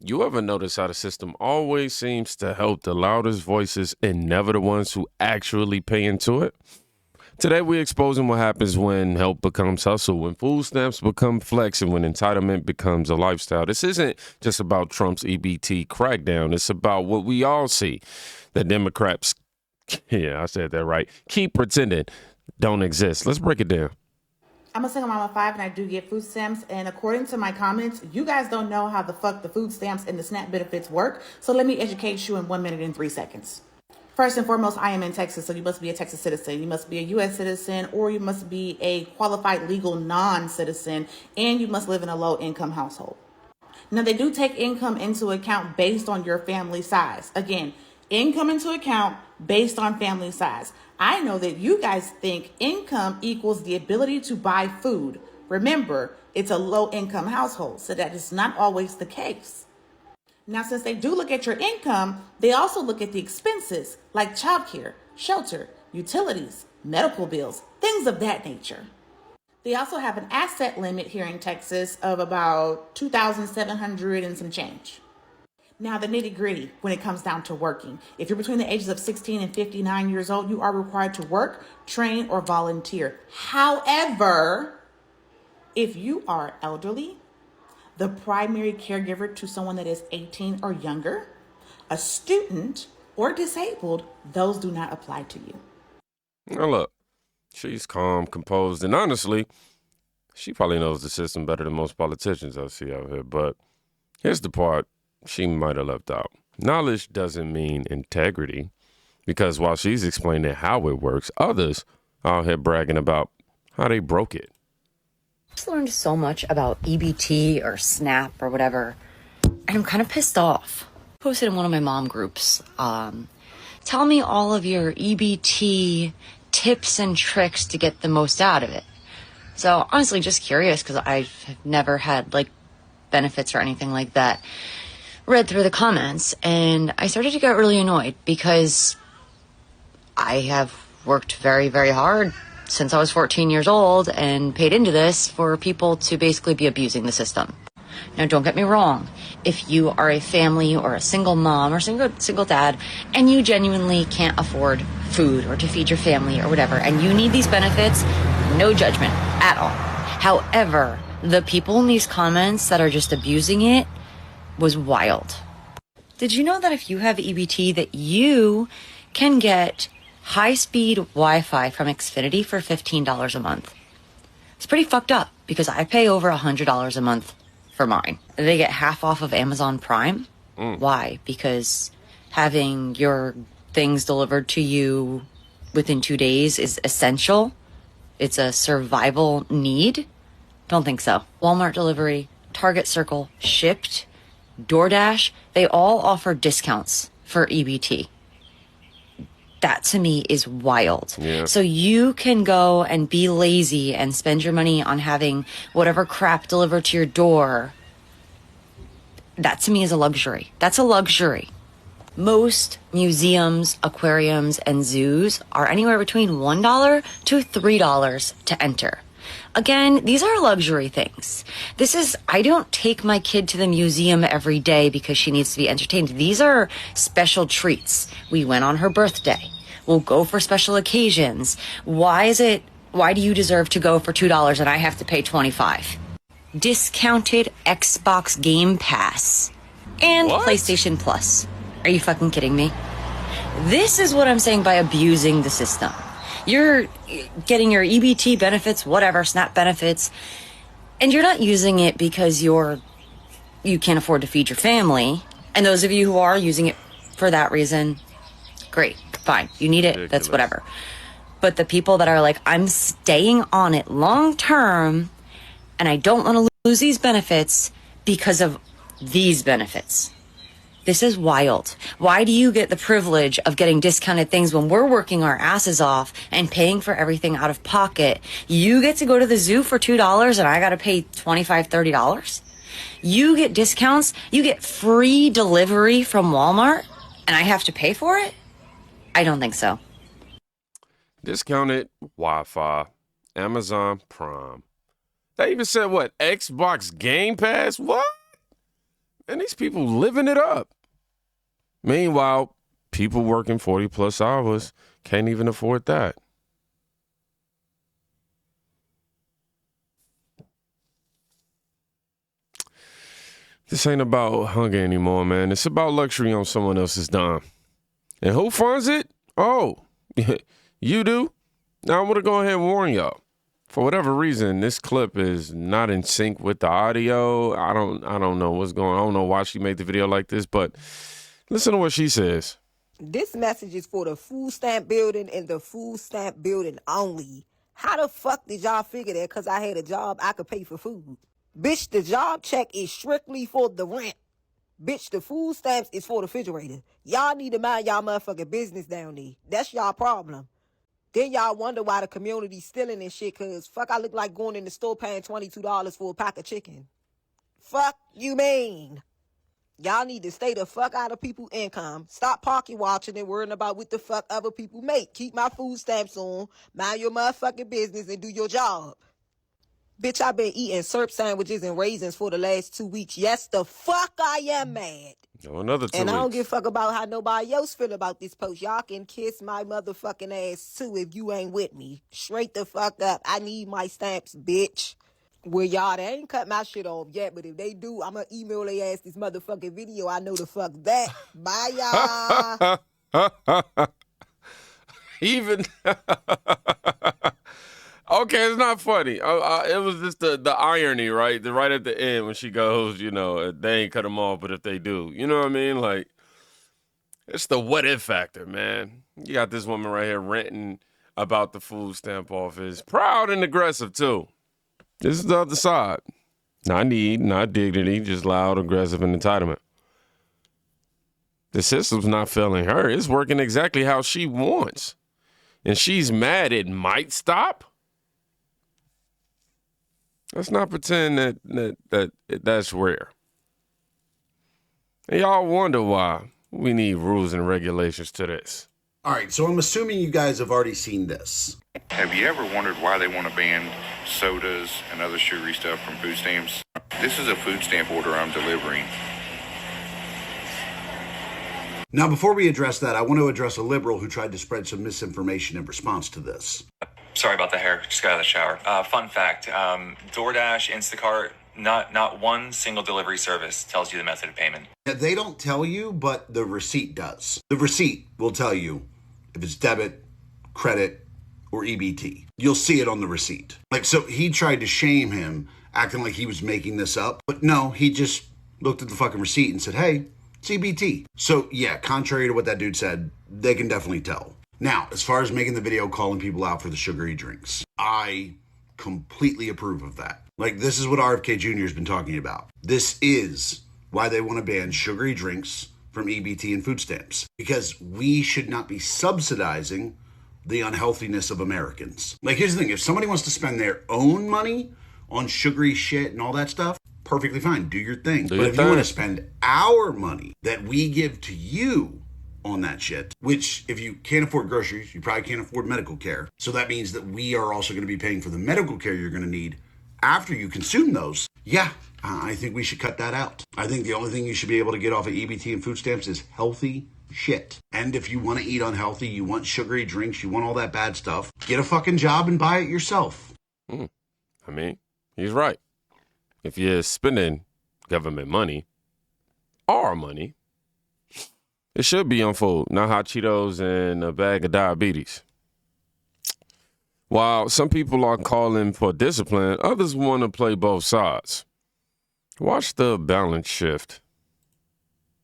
You ever notice how the system always seems to help the loudest voices and never the ones who actually pay into it? Today, we're exposing what happens when help becomes hustle, when food stamps become flex, and when entitlement becomes a lifestyle. This isn't just about Trump's EBT crackdown. It's about what we all see. The Democrats, yeah, I said that right, keep pretending don't exist. Let's break it down. I'm a single mom of 5 and I do get food stamps. And according to my comments, you guys don't know how the fuck the food stamps and the SNAP benefits work. So let me educate you in 1 minute and 3 seconds. First and foremost, I am in Texas, so you must be a Texas citizen. You must be a U.S. citizen, or you must be a qualified legal non-citizen, and you must live in a low-income household. Now, they do take income into account based on your family size. Again, income into account based on family size. I know that you guys think income equals the ability to buy food. Remember, it's a low-income household, so that is not always the case. Now, since they do look at your income, they also look at the expenses like childcare, shelter, utilities, medical bills, things of that nature. They also have an asset limit here in Texas of about $2,700 and some change. Now, the nitty gritty when it comes down to working. If you're between the ages of 16 and 59 years old, you are required to work, train, or volunteer. However, if you are elderly, the primary caregiver to someone that is 18 or younger, a student, or disabled, those do not apply to you. Now, look, she's calm, composed, and honestly, she probably knows the system better than most politicians I see out here. But here's the part she might have left out. Knowledge doesn't mean integrity, because while she's explaining how it works, others are out here bragging about how they broke it. I just learned so much about EBT or SNAP or whatever, and I'm kind of pissed off. Posted in one of my mom groups, tell me all of your EBT tips and tricks to get the most out of it. So honestly, just curious, because I've never had like benefits or anything like that. Read through the comments and I started to get really annoyed because I have worked very, very hard since I was 14 years old and paid into this for people to basically be abusing the system. Now, don't get me wrong. If you are a family or a single mom or single dad and you genuinely can't afford food or to feed your family or whatever, and you need these benefits, no judgment at all. However, the people in these comments that are just abusing it was wild. Did you know that if you have EBT that you can get high-speed Wi-Fi from Xfinity for $15 a month? It's pretty fucked up because I pay over $100 a month for mine. They get half off of Amazon Prime. Why? Because having your things delivered to you within 2 days is essential. It's a survival need. Don't think so. Walmart delivery, Target Circle, Shipped, DoorDash, they all offer discounts for EBT. That to me is wild. Yeah. So you can go and be lazy and spend your money on having whatever crap delivered to your door. That to me is a luxury. That's a luxury. Most museums, aquariums, and zoos are anywhere between $1 to $3 to enter. Again, these are luxury things. I don't take my kid to the museum every day because she needs to be entertained. These are special treats. We went on her birthday. We'll go for special occasions. Why do you deserve to go for $2 and I have to pay $25? Discounted Xbox Game Pass and What? PlayStation Plus. Are you fucking kidding me? This is what I'm saying by abusing the system. You're getting your EBT benefits, whatever, SNAP benefits, and you're not using it because you can't afford to feed your family. And those of you who are using it for that reason, great, fine. You need it, Ridiculous. that's whatever. But the people that are like, I'm staying on it long term, and I don't want to lose these benefits because of these benefits. This is wild. Why do you get the privilege of getting discounted things when we're working our asses off and paying for everything out of pocket? You get to go to the zoo for $2 and I got to pay $25, $30? You get discounts. You get free delivery from Walmart and I have to pay for it? I don't think so. Discounted Wi-Fi, Amazon Prime. They even said what? Xbox Game Pass? What? And these people living it up. Meanwhile, people working 40 plus hours can't even afford that. This ain't about hunger anymore, man. It's about luxury on someone else's dime. And who funds it? Oh, you do? Now I want to go ahead and warn y'all. For whatever reason, this clip is not in sync with the audio. I don't know what's going on. I don't know why she made the video like this, but listen to what she says. This message is for the food stamp building and the food stamp building only. How the fuck did y'all figure that? Because I had a job, I could pay for food. Bitch, the job check is strictly for the rent. Bitch, the food stamps is for the refrigerator. Y'all need to mind y'all motherfucking business down there. That's y'all problem. Then y'all wonder why the community's stealing and shit, because fuck, I look like going in the store paying $22 for a pack of chicken. Fuck you mean? Y'all need to stay the fuck out of people's income. Stop pocket watching and worrying about what the fuck other people make. Keep my food stamps on, mind your motherfucking business, and do your job. Bitch, I've been eating syrup sandwiches and raisins for the last 2 weeks. Yes, the fuck I am mad. Oh, another 2 And weeks. I don't give a fuck about how nobody else feel about this post. Y'all can kiss my motherfucking ass too if you ain't with me. Straight the fuck up. I need my stamps, bitch. Well, y'all, they ain't cut my shit off yet, but if they do, I'm gonna email their ass this motherfucking video. I know the fuck that. Bye, y'all. Even okay, it's not funny. It was just the irony, right? Right at the end when she goes, they ain't cut them off, but if they do, you know what I mean? Like, it's the what if factor, man. You got this woman right here ranting about the food stamp office, proud and aggressive too. This is the other side. Not need, not dignity, just loud, aggressive, and entitlement. The system's not failing her. It's working exactly how she wants. And she's mad it might stop? Let's not pretend that's rare. And y'all wonder why we need rules and regulations to this. All right, so I'm assuming you guys have already seen this. Have you ever wondered why they want to ban sodas and other sugary stuff from food stamps? This is a food stamp order I'm delivering. Now, before we address that, I want to address a liberal who tried to spread some misinformation in response to this. Sorry about the hair. Just got out of the shower. Fun fact, DoorDash, Instacart, not one single delivery service tells you the method of payment. Yeah, they don't tell you, but the receipt does. The receipt will tell you if it's debit, credit, or EBT. You'll see it on the receipt. So he tried to shame him, acting like he was making this up. But no, he just looked at the fucking receipt and said, hey, it's EBT. So yeah, contrary to what that dude said, they can definitely tell. Now, as far as making the video calling people out for the sugary drinks, I completely approve of that. This is what RFK Jr. has been talking about. This is why they want to ban sugary drinks from EBT and food stamps. Because we should not be subsidizing the unhealthiness of Americans. Here's the thing. If somebody wants to spend their own money on sugary shit and all that stuff, perfectly fine. Do your thing. But if you want to spend our money that we give to you on that shit, which if you can't afford groceries, you probably can't afford medical care. So that means that we are also going to be paying for the medical care you're going to need after you consume those. Yeah, I think we should cut that out. I think the only thing you should be able to get off of EBT and food stamps is healthy shit. And if you want to eat unhealthy, you want sugary drinks, you want all that bad stuff, get a fucking job and buy it yourself. I mean, he's right. If you're spending government money, our money, it should be on food, not hot Cheetos and a bag of diabetes. While some people are calling for discipline, others want to play both sides. Watch the balance shift.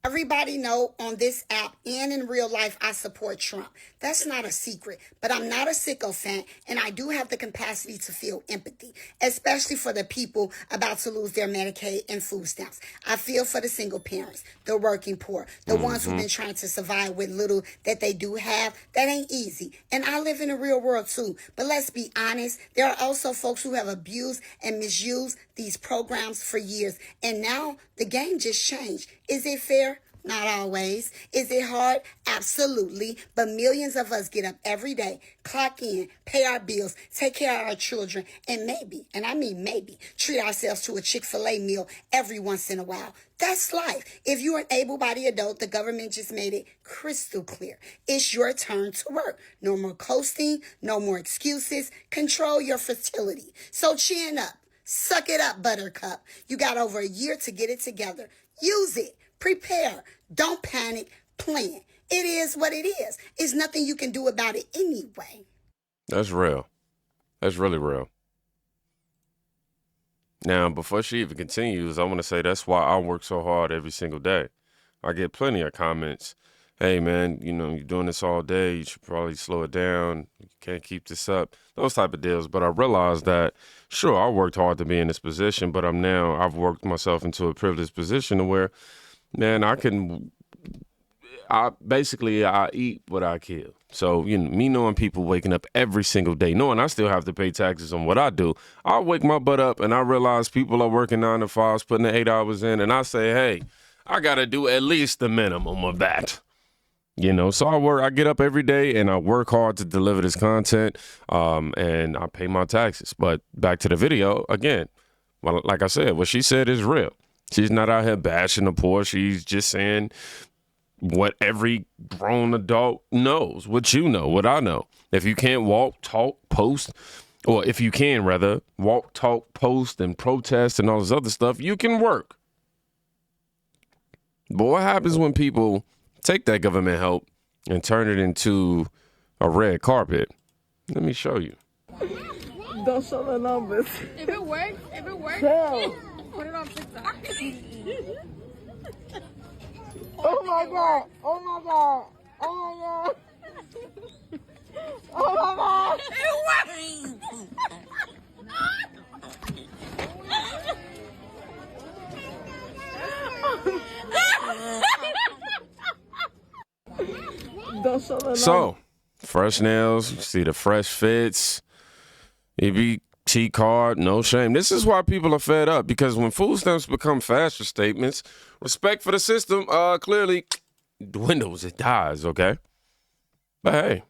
Everybody know on this app and in real life, I support Trump. That's not a secret, but I'm not a sycophant, and I do have the capacity to feel empathy, especially for the people about to lose their Medicaid and food stamps. I feel for the single parents, the working poor, the ones who've been trying to survive with little that they do have. That ain't easy. And I live in the real world too. But let's be honest, there are also folks who have abused and misused these programs for years. And now the game just changed. Is it fair? Not always. Is it hard? Absolutely. But millions of us get up every day, clock in, pay our bills, take care of our children, and maybe, and I mean maybe, treat ourselves to a Chick-fil-A meal every once in a while. That's life. If you're an able-bodied adult, the government just made it crystal clear. It's your turn to work. No more coasting, no more excuses. Control your fertility. So chin up. Suck it up, buttercup. You got over a year to get it together. Use it. Prepare. Don't panic. Plan. It is what it is. There's nothing you can do about it anyway. That's real. That's really real. Now, before she even continues, I want to say that's why I work so hard every single day. I get plenty of comments. Hey, man, you know, you're doing this all day. You should probably slow it down. You can't keep this up. Those type of deals. But I realized that, sure, I worked hard to be in this position, but I've worked myself into a privileged position to where, man, I eat what I kill. So, you know, me knowing people waking up every single day, knowing I still have to pay taxes on what I do, I wake my butt up and I realize people are working 9 to 5s, putting the 8 hours in, and I say, hey, I got to do at least the minimum of that. You know, so I get up every day and I work hard to deliver this content, and I pay my taxes. But back to the video, again, well, like I said, what she said is real. She's not out here bashing the poor. She's just saying what every grown adult knows, what you know, what I know. If you can't walk, talk, post, or if you can, rather, walk, talk, post, and protest and all this other stuff, you can work. But what happens when people take that government help and turn it into a red carpet? Let me show you. Don't show the numbers. If it works, Hell. put it on TikTok. Oh my god. Oh my god. Oh my god. Oh my god. Don't show the numbers. So, fresh nails, you see the fresh fits, EBT card, no shame. This is why people are fed up, because when food stamps become fashion statements, respect for the system clearly dwindles, it dies, okay? But hey,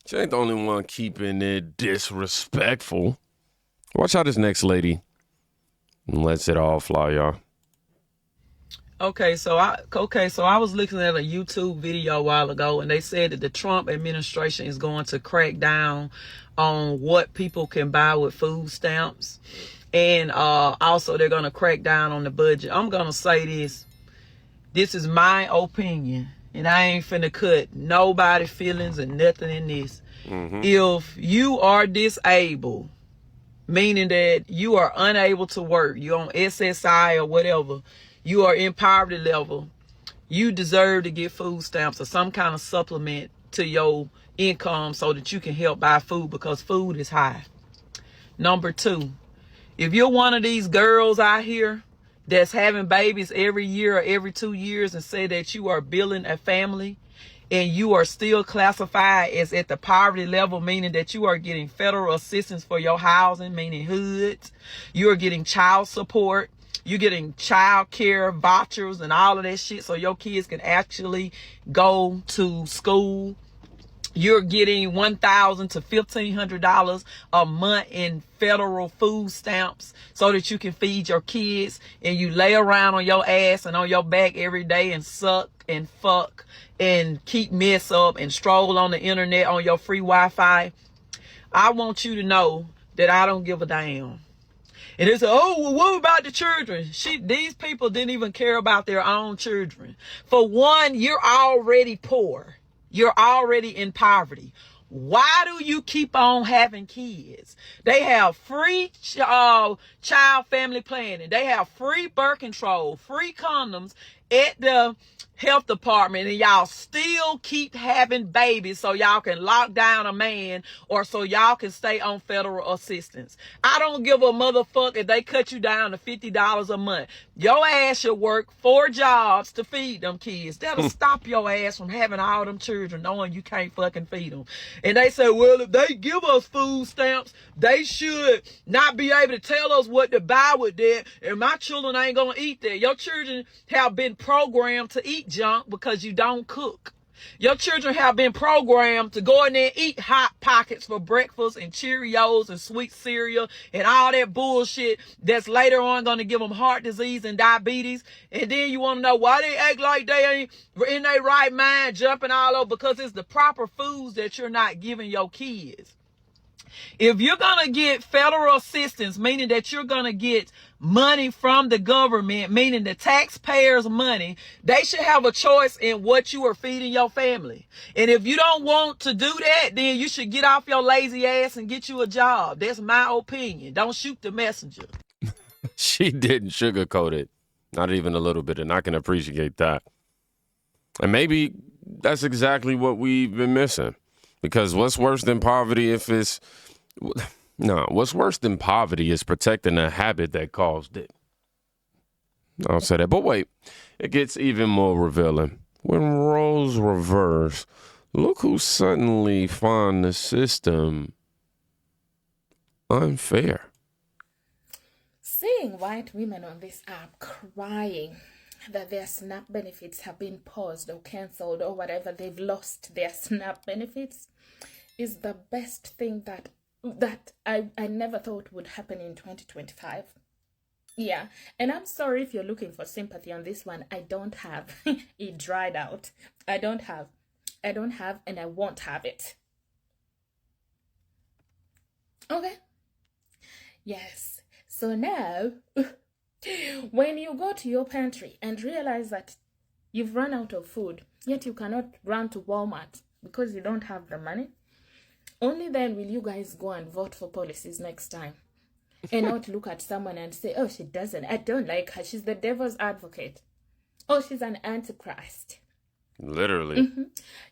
she ain't the only one keeping it disrespectful. Watch how this next lady lets it all fly, y'all. Okay, so I was looking at a YouTube video a while ago, and they said that the Trump administration is going to crack down on what people can buy with food stamps, and also they're going to crack down on the budget. I'm going to say this. This is my opinion, and I ain't finna cut nobody's feelings and nothing in this. If you are disabled, meaning that you are unable to work, you're on SSI or whatever, you are in poverty level, you deserve to get food stamps or some kind of supplement to your income so that you can help buy food, because food is high. Number 2, if you're one of these girls out here that's having babies every year or every 2 years and say that you are building a family and you are still classified as at the poverty level, meaning that you are getting federal assistance for your housing, meaning hoods, you are getting child support, you're getting child care vouchers and all of that shit so your kids can actually go to school. You're getting $1,000 to $1,500 a month in federal food stamps so that you can feed your kids, and you lay around on your ass and on your back every day and suck and fuck and keep mess up and stroll on the internet on your free Wi-Fi. I want you to know that I don't give a damn. And they say, oh, well, what about the children? These people didn't even care about their own children. For one, you're already poor. You're already in poverty. Why do you keep on having kids? They have free child family planning. They have free birth control, free condoms at the health department, and y'all still keep having babies so y'all can lock down a man or so y'all can stay on federal assistance. I don't give a motherfucker if they cut you down to $50 a month. Your ass should work 4 jobs to feed them kids. That'll stop your ass from having all them children knowing you can't fucking feed them. And they say, well, if they give us food stamps, they should not be able to tell us what to buy with that. And my children ain't gonna eat that. Your children have been programmed to eat junk because you don't cook. Your children have been programmed to go in there and eat Hot Pockets for breakfast and Cheerios and sweet cereal and all that bullshit that's later on going to give them heart disease and diabetes. And then you want to know why they act like they ain't in their right mind jumping all over, because it's the proper foods that you're not giving your kids. If you're going to get federal assistance, meaning that you're going to get money from the government, meaning the taxpayers' money, they should have a choice in what you are feeding your family. And if you don't want to do that, then you should get off your lazy ass and get you a job. That's my opinion. Don't shoot the messenger. She didn't sugarcoat it. Not even a little bit. And I can appreciate that. And maybe that's exactly what we've been missing. Because what's worse than poverty what's worse than poverty is protecting a habit that caused it. I'll say that. But wait, it gets even more revealing. When roles reverse, look who suddenly found the system unfair. Seeing white women on this app crying that their SNAP benefits have been paused or cancelled or whatever, they've lost their SNAP benefits, is the best thing that I never thought would happen in 2025. Yeah, and I'm sorry if you're looking for sympathy on this one. I don't have. It dried out. I don't have, and I won't have it. Okay. Yes. So now, when you go to your pantry and realize that you've run out of food, yet you cannot run to Walmart because you don't have the money, only then will you guys go and vote for policies next time. And not look at someone and say, oh, I don't like her. She's the devil's advocate. Oh, she's an antichrist. Literally. Mm-hmm.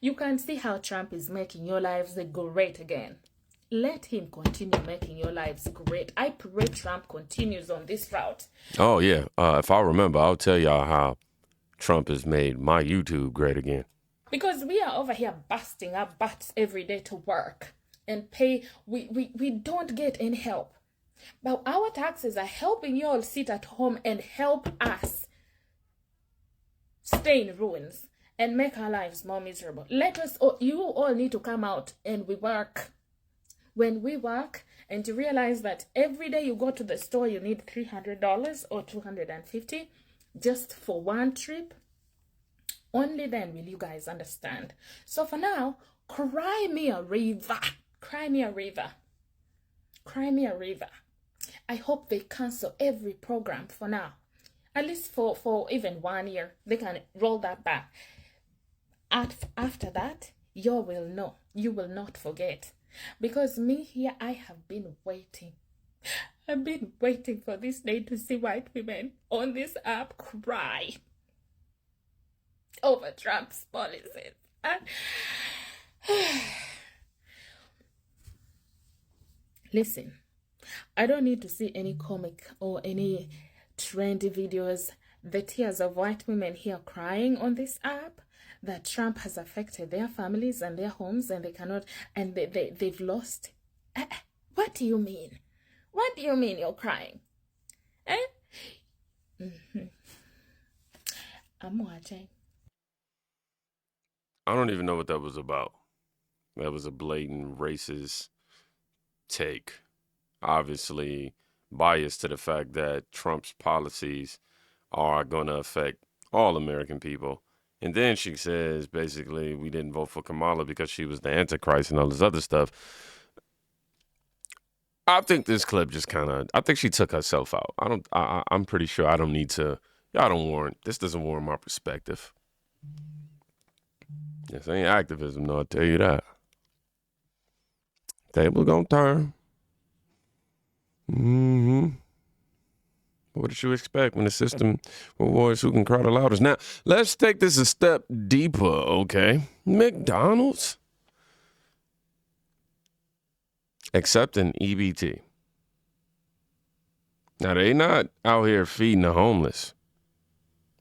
You can see how Trump is making your lives great again. Let him continue making your lives great. I pray Trump continues on this route. Oh, yeah. If I remember, I'll tell y'all how Trump has made my YouTube great again. Because we are over here busting our butts every day to work and pay. We don't get any help. But our taxes are helping you all sit at home and help us stay in ruins and make our lives more miserable. You all need to come out and we work. When we work, and to realize that every day you go to the store, you need $300 or $250 just for one trip, only then will you guys understand. So for now, cry me a river. Cry me a river. Cry me a river. I hope they cancel every program for now. At least for even 1 year. They can roll that back. After that, you will know. You will not forget. Because me here, I have been waiting. I've been waiting for this day to see white women on this app cry over Trump's policies. Listen, I don't need to see any comic or any trendy videos. The tears of white women here crying on this app that Trump has affected their families and their homes, and they cannot, and they've lost. What do you mean? What do you mean you're crying? Mm-hmm. I'm watching. I don't even know what that was about. That was a blatant racist take. Obviously biased to the fact that Trump's policies are going to affect all American people. And then she says, basically, we didn't vote for Kamala because she was the Antichrist and all this other stuff. I think this clip just I think she took herself out. I'm pretty sure I don't need to, this doesn't warrant my perspective. This ain't activism, no, I'll tell you that. Table gonna turn. Mm-hmm. What did you expect when the system rewards who can cry the loudest? Now, let's take this a step deeper, okay? McDonald's accepting EBT. Now, they not out here feeding the homeless.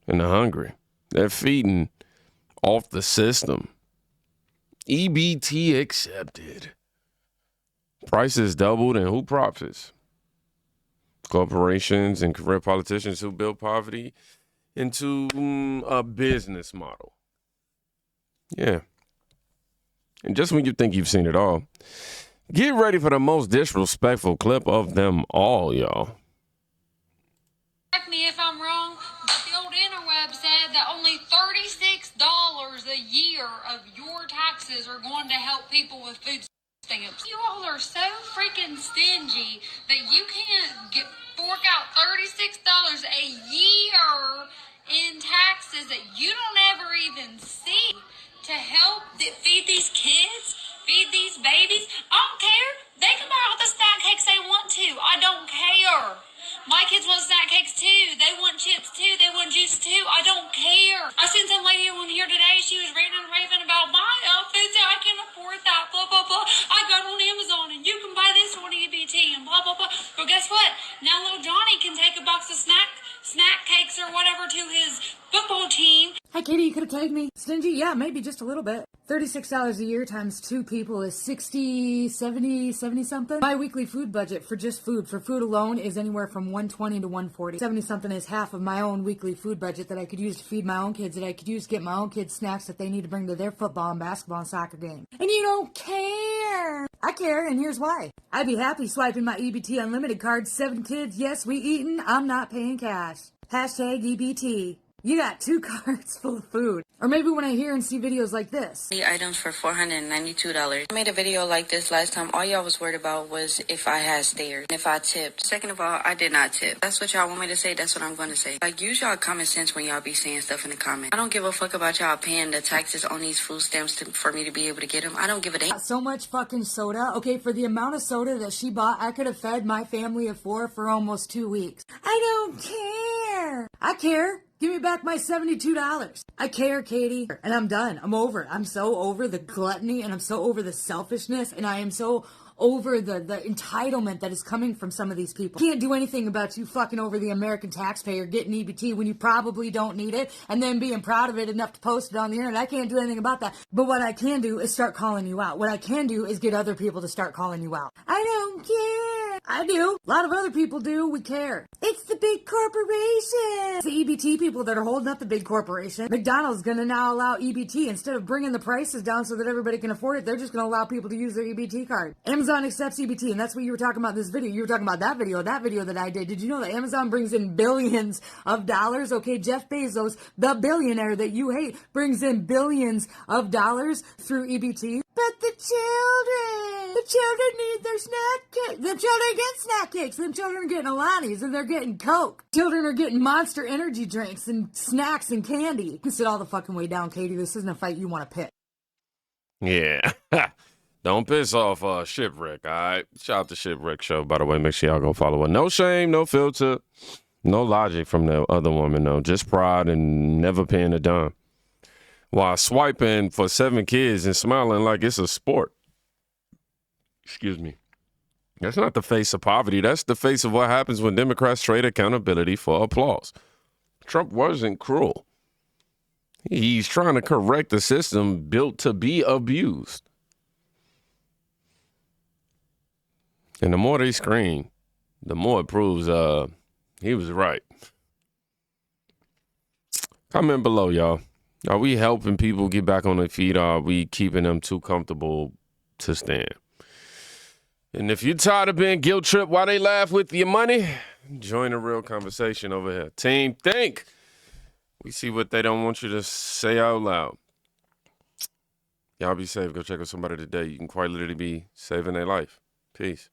and the hungry. They're feeding off the system. EBT accepted. Prices doubled, and who profits? Corporations and career politicians who build poverty into a business model. Yeah. And just when you think you've seen it all, get ready for the most disrespectful clip of them all, y'all. Correct me if I'm wrong, but the old interweb said that only $36 a year of your taxes are going to help people with food stamps. You all are so freaking stingy that you can't fork out $36 a year in taxes that you don't ever even see to help feed these kids, feed these babies. I don't care. They can buy all the snack cakes they want to. I don't care. My kids want snack cakes too. They want chips too. They want juice too. I don't care. I seen some lady on here today. She was ranting and raving about my outfits. I can't afford that. Blah, blah, blah. I got on Amazon and you can buy this on EBT and blah, blah, blah. But guess what? Now little Johnny can take a box of snack cakes or whatever to his football team. Hi, Katie, you could have tagged me. Stingy? Yeah, maybe just a little bit. $36 a year times 2 people is 60, 70 something. My weekly food budget for just food, for food alone, is anywhere from $120 to $140. 70 something is half of my own weekly food budget that I could use to feed my own kids, that I could use to get my own kids snacks that they need to bring to their football and basketball and soccer game. And you don't care. I care, and here's why. I'd be happy swiping my EBT Unlimited card. 7 kids, yes, we eatin'. I'm not paying cash. Hashtag EBT. You got 2 cards full of food. Or maybe when I hear and see videos like this. The items for $492. I made a video like this last time. All y'all was worried about was if I had stairs, if I tipped. Second of all, I did not tip. That's what y'all want me to say. That's what I'm going to say. Like, use y'all common sense when y'all be saying stuff in the comments. I don't give a fuck about y'all paying the taxes on these food stamps for me to be able to get them. I don't give a damn. So much fucking soda. Okay, for the amount of soda that she bought, I could have fed my family of 4 for almost 2 weeks. I don't care. I care. Give me back my $72. I care, Katie. And I'm done. I'm over it. I'm so over the gluttony, and I'm so over the selfishness, and I am so over the entitlement that is coming from some of these people. Can't do anything about you fucking over the American taxpayer getting EBT when you probably don't need it, and then being proud of it enough to post it on the internet. I can't do anything about that. But what I can do is start calling you out. What I can do is get other people to start calling you out. I don't care. I do. A lot of other people do. We care. It's the big corporations. The EBT people that are holding up the big corporation. McDonald's gonna now allow EBT. Instead of bringing the prices down so that everybody can afford it, they're just gonna allow people to use their EBT card. Amazon accepts EBT, and that's what you were talking about in this video. You were talking about that video that I did. Did you know that Amazon brings in billions of dollars? Okay, Jeff Bezos, the billionaire that you hate, brings in billions of dollars through EBT. But the children need their snack cakes. The children get snack cakes. Them children are getting Alani's and they're getting Coke. Children are getting Monster energy drinks and snacks and candy. You can sit all the fucking way down, Katie. This isn't a fight you want to pick. Yeah. Don't piss off Shipwreck, all right? Shout out to Shipwreck Show, by the way. Make sure y'all go follow her. No shame, no filter, no logic from the other woman, though. Just pride and never paying a dime. While swiping for 7 kids and smiling like it's a sport. Excuse me. That's not the face of poverty. That's the face of what happens when Democrats trade accountability for applause. Trump wasn't cruel. He's trying to correct the system built to be abused. And the more they scream, the more it proves he was right. Comment below, y'all. Are we helping people get back on their feet, or are we keeping them too comfortable to stand? And if you're tired of being guilt tripped while they laugh with your money, join the real conversation over here. Team Think. We see what they don't want you to say out loud. Y'all be safe. Go check on somebody today. You can quite literally be saving their life. Peace.